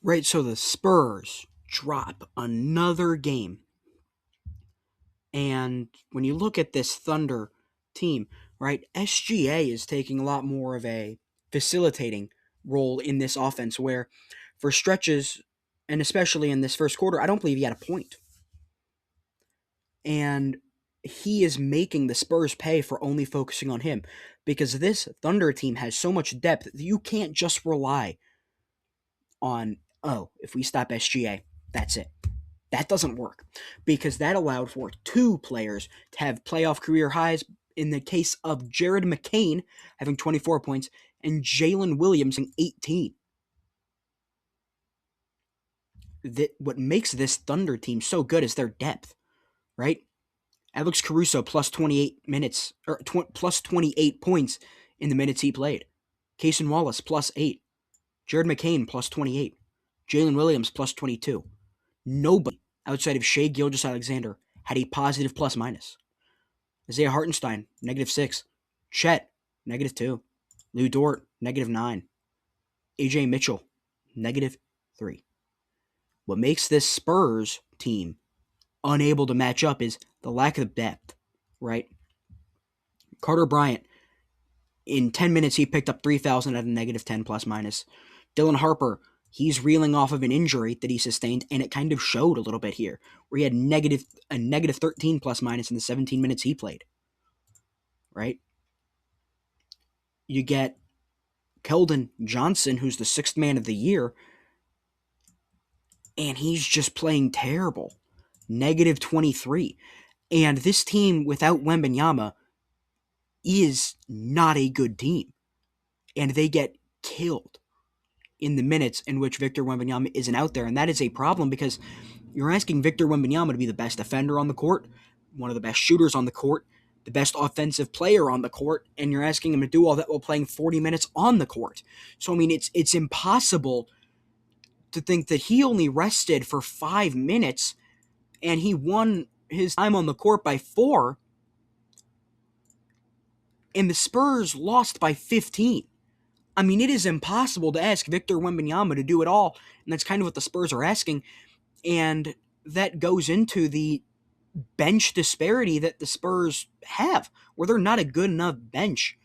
Right, so the Spurs drop another game. And when you look at this Thunder team, right, SGA is taking a lot more of a facilitating role in this offense where for stretches, and especially in this first quarter, I don't believe he had a point. And he is making the Spurs pay for only focusing on him because this Thunder team has so much depth that you can't just rely on, oh, if we stop SGA, that's it. That doesn't work because that allowed for two players to have playoff career highs in the case of Jared McCain having 24 points and Jalen Williams having 18. What makes this Thunder team so good is their depth, right? Alex Caruso plus 28 minutes, or plus 28 points in the minutes he played. Cason Wallace plus 8. Jared McCain plus 28. Jalen Williams plus 22. Nobody outside of Shai Gilgeous-Alexander had a positive plus minus. Isaiah Hartenstein, -6. Chet, -2. Lou Dort, -9. AJ Mitchell, -3. What makes this Spurs team unable to match up is the lack of depth, right? Carter Bryant, in 10 minutes, he picked up 3,000 at a -10 plus minus. Dylan Harper, he's reeling off of an injury that he sustained, and it kind of showed a little bit here, where he had a -13 plus minus in the 17 minutes he played, right? You get Keldon Johnson, who's the sixth man of the year, and he's just playing terrible. -23. And this team without Wembanyama is not a good team. And they get killed in the minutes in which Victor Wembanyama isn't out there. And that is a problem because you're asking Victor Wembanyama to be the best defender on the court, one of the best shooters on the court, the best offensive player on the court, and you're asking him to do all that while playing 40 minutes on the court. So, I mean, it's impossible to think that he only rested for 5 minutes and he won his time on the court by 4, and the Spurs lost by 15. I mean, it is impossible to ask Victor Wembanyama to do it all, and that's kind of what the Spurs are asking, and that goes into the bench disparity that the Spurs have, where they're not a good enough bench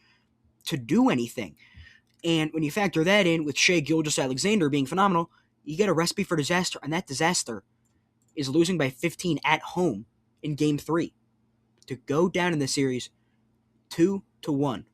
to do anything. And when you factor that in with Shai Gilgeous-Alexander being phenomenal, you get a recipe for disaster, and that disaster is losing by 15 at home in Game 3 to go down in the series 2-1